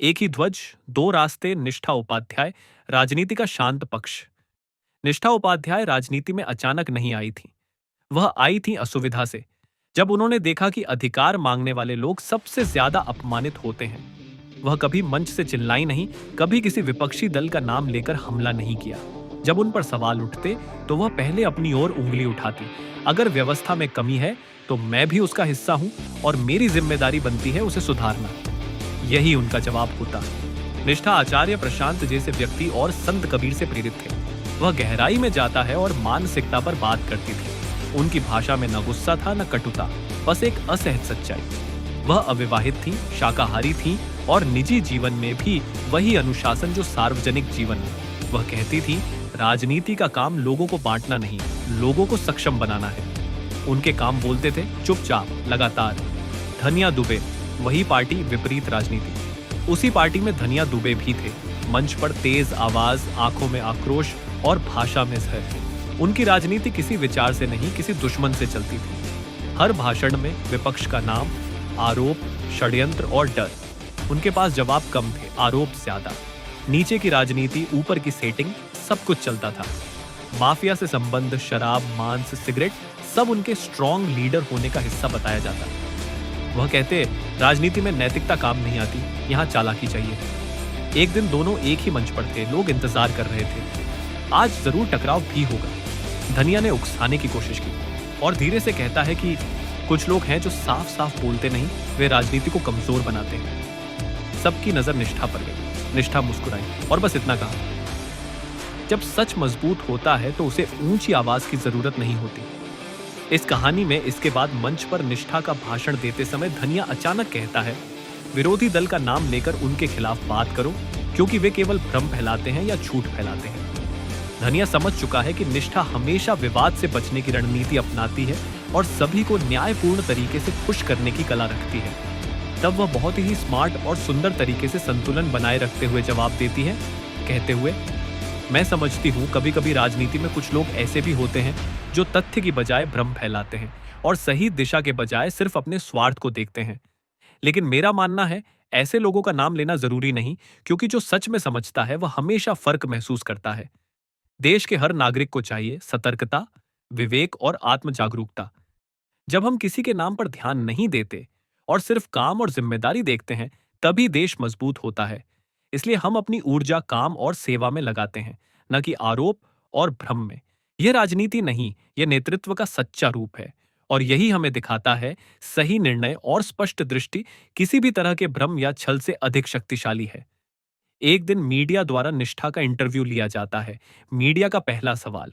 एक ही ध्वज, दो रास्ते। निष्ठा उपाध्याय, राजनीति का शांत पक्ष। निष्ठा उपाध्याय राजनीति में अचानक नहीं आई थी। वह आई थी असुविधा से। जब उन्होंने देखा कि अधिकार मांगने वाले लोग सबसे ज्यादा अपमानित होते हैं। वह कभी मंच से चिल्लाई नहीं, कभी किसी विपक्षी दल का नाम लेकर हमला नहीं किया। जब उन पर सवाल उठते तो वह पहले अपनी ओर उंगली उठाती। अगर व्यवस्था में कमी है तो मैं भी उसका हिस्सा हूं और मेरी जिम्मेदारी बनती है उसे सुधारना। यही उनका जवाब होता। निष्ठा आचार्य प्रशांत जैसे व्यक्ति और संत कबीर से प्रेरित थे। वह गहराई में जाता है और मानसिकता पर बात करती थी। उनकी भाषा में न गुस्सा था न कटुता, बस एक असहज सच्चाई। वह अविवाहित थी, शाकाहारी थी और निजी जीवन में भी वही अनुशासन जो सार्वजनिक जीवन में। वह कहती थी, राजनीति का काम लोगों को बांटना नहीं, लोगों को सक्षम बनाना है। उनके काम बोलते थे, चुपचाप, लगातार। धनिया दुबे, वही पार्टी, विपरीत राजनीति। उसी पार्टी में धनिया दुबे भी थे। मंच पर तेज आवाज, आंखों में आक्रोश और भाषा में जहर। उनकी राजनीति किसी विचार से नहीं, किसी दुश्मन से चलती थी। हर भाषण में विपक्ष का नाम, आरोप, षड्यंत्र और डर। उनके पास जवाब कम थे, आरोप ज्यादा। नीचे की राजनीति, ऊपर की सेटिंग, सब कुछ चलता था। माफिया से संबंध, शराब, मांस, सिगरेट, सब उनके स्ट्रॉन्ग लीडर होने का हिस्सा बताया जाता। वह कहते, राजनीति में नैतिकता काम नहीं आती, यहाँ चालाकी चाहिए। एक दिन दोनों एक ही मंच पर थे, लोग इंतजार कर रहे थे। आज जरूर टकराव भी होगा। धनिया ने उकसाने की कोशिश की और धीरे से कहता है कि कुछ लोग हैं जो साफ साफ बोलते नहीं, वे राजनीति को कमजोर बनाते हैं। सबकी नजर निष्ठा पर गई। निष्ठा मुस्कुराई और बस इतना कहा, जब सच मजबूत होता है तो उसे ऊंची आवाज की जरूरत नहीं होती। इस कहानी में इसके बाद मंच पर निष्ठा का भाषण देते समय धनिया अचानक कहता है, विरोधी दल का नाम लेकर उनके खिलाफ बात करो, क्योंकि वे केवल भ्रम फैलाते हैं या झूठ फैलाते हैं। धनिया समझ चुका है कि निष्ठा हमेशा विवाद से बचने की रणनीति अपनाती है और सभी को न्यायपूर्ण तरीके से खुश करने की कला रखती है। तब वह बहुत ही स्मार्ट और सुंदर तरीके से संतुलन बनाए रखते हुए जवाब देती है, कहते हुए, मैं समझती हूँ कभी कभी राजनीति में कुछ लोग ऐसे भी होते हैं जो तथ्य की बजाय भ्रम फैलाते हैं और सही दिशा के बजाय सिर्फ अपने स्वार्थ को देखते हैं। लेकिन मेरा मानना है, ऐसे लोगों का नाम लेना जरूरी नहीं, क्योंकि जो सच में समझता है वह हमेशा फर्क महसूस करता है। देश के हर नागरिक को चाहिए सतर्कता, विवेक और आत्म जागरूकता। जब हम किसी के नाम पर ध्यान नहीं देते और सिर्फ काम और जिम्मेदारी देखते हैं, तभी देश मजबूत होता है। इसलिए हम अपनी ऊर्जा काम और सेवा में लगाते हैं, न कि आरोप और भ्रम में। यह राजनीति नहीं, यह नेतृत्व का सच्चा रूप है। और यही हमें दिखाता है, सही निर्णय और स्पष्ट दृष्टि किसी भी तरह के भ्रम या छल से अधिक शक्तिशाली है। एक दिन मीडिया द्वारा निष्ठा का इंटरव्यू लिया जाता है। मीडिया का पहला सवाल,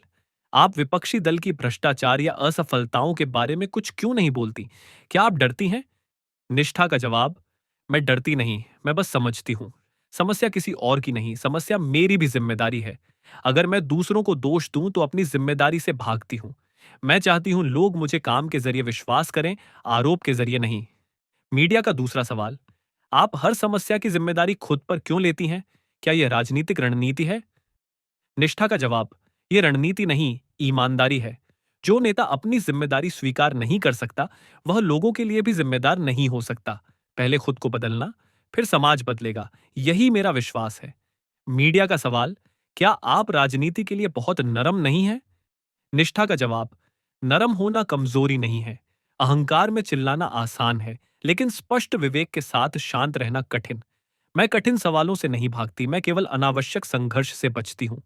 आप विपक्षी दल की भ्रष्टाचार या असफलताओं के बारे में कुछ क्यों नहीं बोलती? क्या आप डरती हैं? निष्ठा का जवाब, मैं डरती नहीं, मैं बस समझती हूं। समस्या किसी और की नहीं, समस्या मेरी भी जिम्मेदारी है। अगर मैं दूसरों को दोष दूं तो अपनी जिम्मेदारी से भागती हूं। मैं चाहती हूं लोग मुझे काम के जरिए विश्वास करें, आरोप के जरिए नहीं। मीडिया का दूसरा सवाल, आप हर समस्या की जिम्मेदारी खुद पर क्यों लेती हैं? क्या यह राजनीतिक रणनीति है? निष्ठा का जवाब, यह रणनीति नहीं, ईमानदारी है। जो नेता अपनी जिम्मेदारी स्वीकार नहीं कर सकता, वह लोगों के लिए भी जिम्मेदार नहीं हो सकता। पहले खुद को बदलना, फिर समाज बदलेगा, यही मेरा विश्वास है। मीडिया का सवाल, क्या आप राजनीति के लिए बहुत नरम नहीं हैं? निष्ठा का जवाब, नरम होना कमजोरी नहीं है। अहंकार में चिल्लाना आसान है, लेकिन स्पष्ट विवेक के साथ शांत रहना कठिन। मैं कठिन सवालों से नहीं भागती, मैं केवल अनावश्यक संघर्ष से बचती हूँ।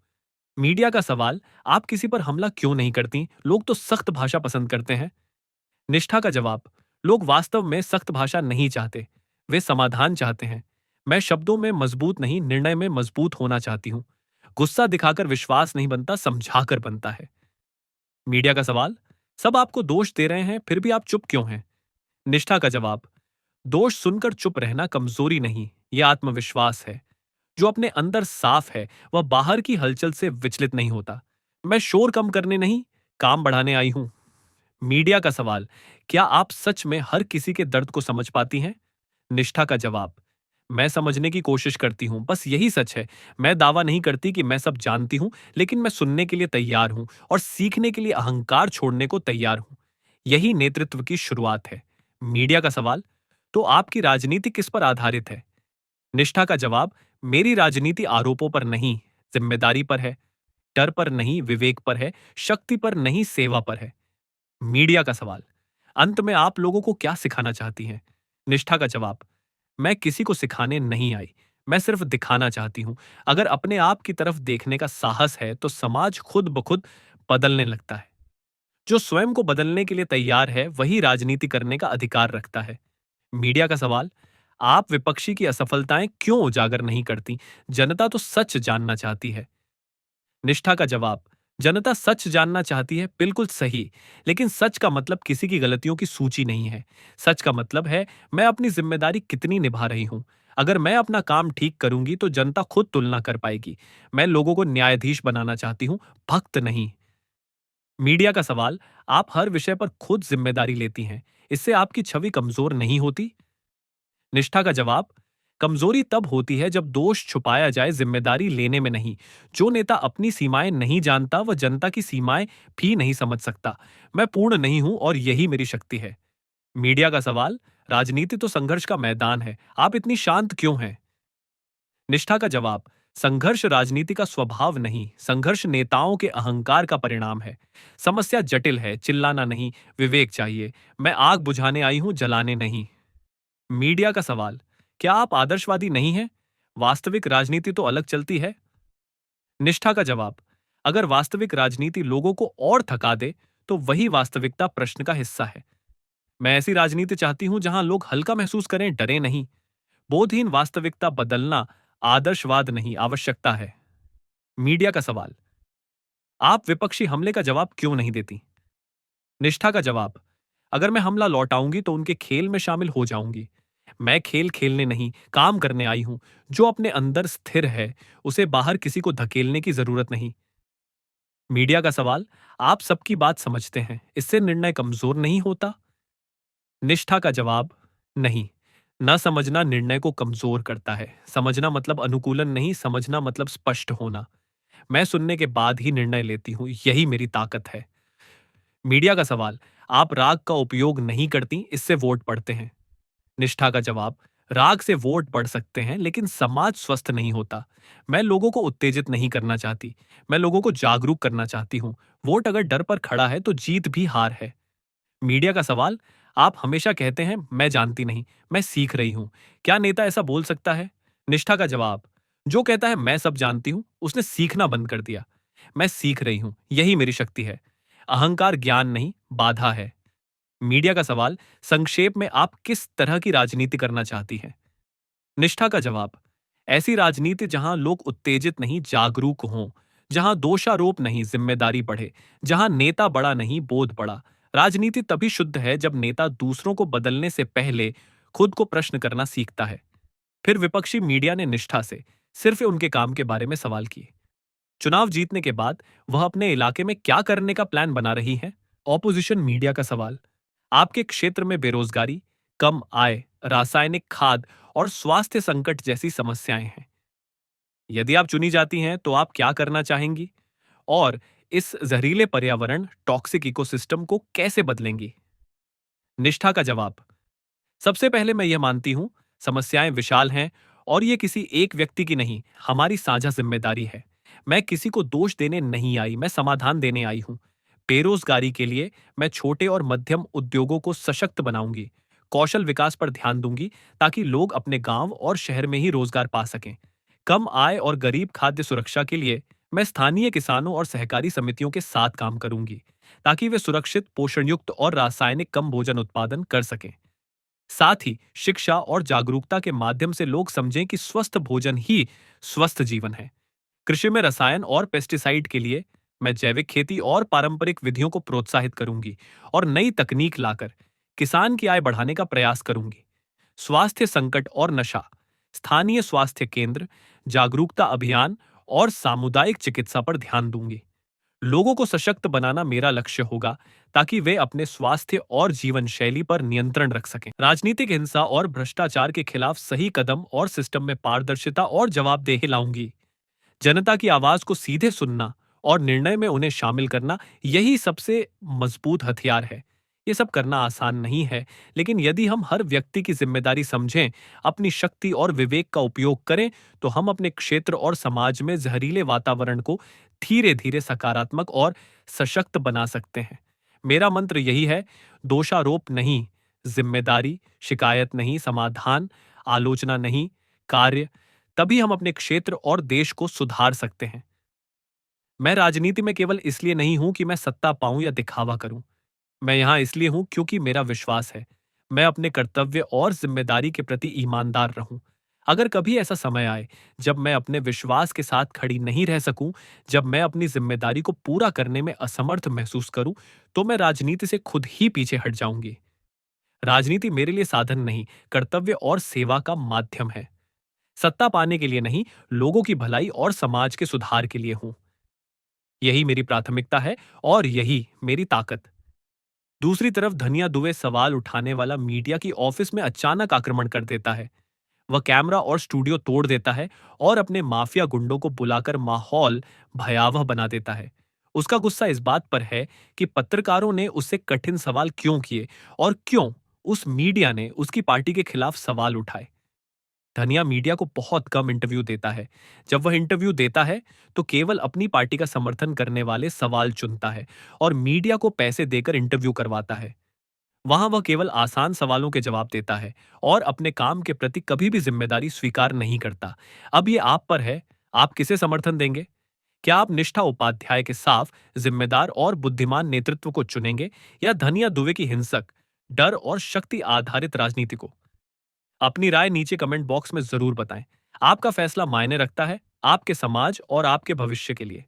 मीडिया का सवाल, आप किसी पर हमला क्यों नहीं करती? लोग तो सख्त भाषा पसंद करते हैं। निष्ठा का जवाब, लोग वास्तव में सख्त भाषा नहीं चाहते, वे समाधान चाहते हैं। मैं शब्दों में मजबूत नहीं, निर्णय में मजबूत होना चाहती हूँ। गुस्सा दिखाकर विश्वास नहीं बनता, समझाकर बनता है। मीडिया का सवाल, सब आपको दोष दे रहे हैं, फिर भी आप चुप क्यों हैं? निष्ठा का जवाब, दोष सुनकर चुप रहना कमजोरी नहीं, यह आत्मविश्वास है। जो अपने अंदर साफ है, वह बाहर की हलचल से विचलित नहीं होता। मैं शोर कम करने नहीं, काम बढ़ाने आई हूं। मीडिया का सवाल, क्या आप सच में हर किसी के दर्द को समझ पाती हैं? निष्ठा का जवाब, मैं समझने की कोशिश करती हूं, बस यही सच है। मैं दावा नहीं करती कि मैं सब जानती हूं, लेकिन मैं सुनने के लिए तैयार हूं और सीखने के लिए अहंकार छोड़ने को तैयार हूं। यही नेतृत्व की शुरुआत है। मीडिया का सवाल, तो आपकी राजनीति किस पर आधारित है? निष्ठा का जवाब, मेरी राजनीति आरोपों पर नहीं, जिम्मेदारी पर है। डर पर नहीं, विवेक पर है। शक्ति पर नहीं, सेवा पर है। मीडिया का सवाल, अंत में आप लोगों को क्या सिखाना चाहती हैं? निष्ठा का जवाब, मैं किसी को सिखाने नहीं आई, मैं सिर्फ दिखाना चाहती हूं। अगर अपने आप की तरफ देखने का साहस है तो समाज खुद ब खुद बदलने लगता है। जो स्वयं को बदलने के लिए तैयार है वही राजनीति करने का अधिकार रखता है। मीडिया का सवाल, आप विपक्षी की असफलताएं क्यों उजागर नहीं करती? जनता तो सच जानना चाहती है। निष्ठा का जवाब, जनता सच जानना चाहती है, बिल्कुल सही। लेकिन सच का मतलब किसी की गलतियों की सूची नहीं है। सच का मतलब है मैं अपनी जिम्मेदारी कितनी निभा रही हूं। अगर मैं अपना काम ठीक करूंगी तो जनता खुद तुलना कर पाएगी। मैं लोगों को न्यायाधीश बनाना चाहती हूं, भक्त नहीं। मीडिया का सवाल, आप हर विषय पर खुद जिम्मेदारी लेती हैं, इससे आपकी छवि कमजोर नहीं होती? निष्ठा का जवाब, कमजोरी तब होती है जब दोष छुपाया जाए, जिम्मेदारी लेने में नहीं। जो नेता अपनी सीमाएं नहीं जानता वह जनता की सीमाएं भी नहीं समझ सकता। मैं पूर्ण नहीं हूं और यही मेरी शक्ति है। मीडिया का सवाल, राजनीति तो संघर्ष का मैदान है, आप इतनी शांत क्यों हैं? निष्ठा का जवाब, संघर्ष राजनीति का स्वभाव नहीं, संघर्ष नेताओं के अहंकार का परिणाम है। समस्या जटिल है, चिल्लाना नहीं, विवेक चाहिए। मैं आग बुझाने आई हूं, जलाने नहीं। मीडिया का सवाल, क्या आप आदर्शवादी नहीं हैं? वास्तविक राजनीति तो अलग चलती है। निष्ठा का जवाब, अगर वास्तविक राजनीति लोगों को और थका दे तो वही वास्तविकता प्रश्न का हिस्सा है। मैं ऐसी राजनीति चाहती हूं जहां लोग हल्का महसूस करें, डरे नहीं। बोधहीन वास्तविकता बदलना आदर्शवाद नहीं, आवश्यकता है। मीडिया का सवाल, आप विपक्षी हमले का जवाब क्यों नहीं देती? निष्ठा का जवाब, अगर मैं हमला लौटाऊंगी तो उनके खेल में शामिल हो जाऊंगी। मैं खेल खेलने नहीं, काम करने आई हूं। जो अपने अंदर स्थिर है उसे बाहर किसी को धकेलने की जरूरत नहीं। मीडिया का सवाल, आप सबकी बात समझते हैं, इससे निर्णय कमजोर नहीं होता? निष्ठा का जवाब, नहीं। न समझना निर्णय को कमजोर करता है। समझना मतलब अनुकूलन नहीं, समझना मतलब स्पष्ट होना। मैं सुनने के बाद ही निर्णय लेती हूं, यही मेरी ताकत है। मीडिया का सवाल, आप राग का उपयोग नहीं करती, इससे वोट पड़ते हैं। निष्ठा का जवाब, राग से वोट बढ़ सकते हैं लेकिन समाज स्वस्थ नहीं होता। मैं लोगों को उत्तेजित नहीं करना चाहती, मैं लोगों को जागरूक करना चाहती हूँ। वोट अगर डर पर खड़ा है तो जीत भी हार है। मीडिया का सवाल, आप हमेशा कहते हैं मैं जानती नहीं, मैं सीख रही हूँ। क्या नेता ऐसा बोल सकता है? निष्ठा का जवाब, जो कहता है मैं सब जानती हूँ उसने सीखना बंद कर दिया। मैं सीख रही हूँ, यही मेरी शक्ति है। अहंकार ज्ञान नहीं, बाधा है। मीडिया का सवाल, संक्षेप में आप किस तरह की राजनीति करना चाहती हैं? निष्ठा का जवाब, ऐसी राजनीति जहां लोग उत्तेजित नहीं, जागरूक हों। जहां दोषारोप नहीं, जिम्मेदारी बढ़े। जहां नेता बड़ा नहीं, बोध बड़ा। राजनीति तभी शुद्ध है जब नेता दूसरों को बदलने से पहले खुद को प्रश्न करना सीखता है। फिर विपक्षी मीडिया ने निष्ठा से सिर्फ उनके काम के बारे में सवाल किए। चुनाव जीतने के बाद वह अपने इलाके में क्या करने का प्लान बना रही है? ऑपोजिशन मीडिया का सवाल, आपके क्षेत्र में बेरोजगारी, कम आय, रासायनिक खाद और स्वास्थ्य संकट जैसी समस्याएं हैं। यदि आप चुनी जाती हैं तो आप क्या करना चाहेंगी? और इस जहरीले पर्यावरण, टॉक्सिक इकोसिस्टम को कैसे बदलेंगी? निष्ठा का जवाब, सबसे पहले मैं यह मानती हूं समस्याएं विशाल हैं और ये किसी एक व्यक्ति की नहीं, हमारी साझा जिम्मेदारी है। मैं किसी को दोष देने नहीं आई, मैं समाधान देने आई हूं। बेरोजगारी के लिए मैं छोटे और मध्यम उद्योगों को सशक्त बनाऊंगी। कौशल विकास पर ध्यान दूंगी ताकि लोग अपने गांव और शहर में ही रोजगार पा सकें। कम आय और गरीब खाद्य सुरक्षा के लिए मैं स्थानीय किसानों और सहकारी समितियों के साथ काम करूंगी ताकि वे सुरक्षित, पोषण युक्त और रासायनिक कम भोजन उत्पादन कर सकें। साथ ही शिक्षा और जागरूकता के माध्यम से लोग समझें कि स्वस्थ भोजन ही स्वस्थ जीवन है। कृषि में रसायन और पेस्टिसाइड के लिए मैं जैविक खेती और पारंपरिक विधियों को प्रोत्साहित करूंगी और नई तकनीक लाकर किसान की आय बढ़ाने का प्रयास करूंगी। स्वास्थ्य संकट और नशा, स्थानीय स्वास्थ्य केंद्र, जागरूकता अभियान और सामुदायिक चिकित्सा पर ध्यान दूंगी। लोगों को सशक्त बनाना मेरा लक्ष्य होगा ताकि वे अपने स्वास्थ्य और जीवन शैली पर नियंत्रण रख सकें। राजनीतिक हिंसा और भ्रष्टाचार के खिलाफ सही कदम और सिस्टम में पारदर्शिता और जवाबदेही लाऊंगी। जनता की आवाज को सीधे सुनना और निर्णय में उन्हें शामिल करना, यही सबसे मजबूत हथियार है। ये सब करना आसान नहीं है, लेकिन यदि हम हर व्यक्ति की जिम्मेदारी समझें, अपनी शक्ति और विवेक का उपयोग करें, तो हम अपने क्षेत्र और समाज में जहरीले वातावरण को धीरे धीरे सकारात्मक और सशक्त बना सकते हैं। मेरा मंत्र यही है, दोषारोप नहीं, जिम्मेदारी, शिकायत नहीं, समाधान, आलोचना नहीं, कार्य। तभी हम अपने क्षेत्र और देश को सुधार सकते हैं। मैं राजनीति में केवल इसलिए नहीं हूं कि मैं सत्ता पाऊं या दिखावा करूं। मैं यहाँ इसलिए हूं क्योंकि मेरा विश्वास है मैं अपने कर्तव्य और जिम्मेदारी के प्रति ईमानदार रहूं। अगर कभी ऐसा समय आए जब मैं अपने विश्वास के साथ खड़ी नहीं रह सकूं, जब मैं अपनी जिम्मेदारी को पूरा करने में असमर्थ महसूस करूं, तो मैं राजनीति से खुद ही पीछे हट जाऊंगी। राजनीति मेरे लिए साधन नहीं, कर्तव्य और सेवा का माध्यम है। सत्ता पाने के लिए नहीं, लोगों की भलाई और समाज के सुधार के लिए हूं। यही मेरी प्राथमिकता है और यही मेरी ताकत। दूसरी तरफ धनिया दुबे सवाल उठाने वाला मीडिया की ऑफिस में अचानक आक्रमण कर देता है। वह कैमरा और स्टूडियो तोड़ देता है और अपने माफिया गुंडों को बुलाकर माहौल भयावह बना देता है। उसका गुस्सा इस बात पर है कि पत्रकारों ने उससे कठिन सवाल क्यों किए और क्यों उस मीडिया ने उसकी पार्टी के खिलाफ सवाल उठाए। धनिया मीडिया को बहुत कम इंटरव्यू देता है। जब वह इंटरव्यू देता है तो केवल अपनी पार्टी का समर्थन करने वाले सवाल चुनता है और मीडिया को पैसे देकर इंटरव्यू करवाता है। वहां वह केवल आसान सवालों के जवाब देता है और अपने काम के प्रति कभी भी जिम्मेदारी स्वीकार नहीं करता। अब ये आप पर है, आप किसे समर्थन देंगे? क्या आप निष्ठा उपाध्याय के साफ, जिम्मेदार और बुद्धिमान नेतृत्व को चुनेंगे या धनिया दुबे की हिंसक, डर और शक्ति आधारित राजनीति को? अपनी राय नीचे कमेंट बॉक्स में जरूर बताएं। आपका फैसला मायने रखता है, आपके समाज और आपके भविष्य के लिए।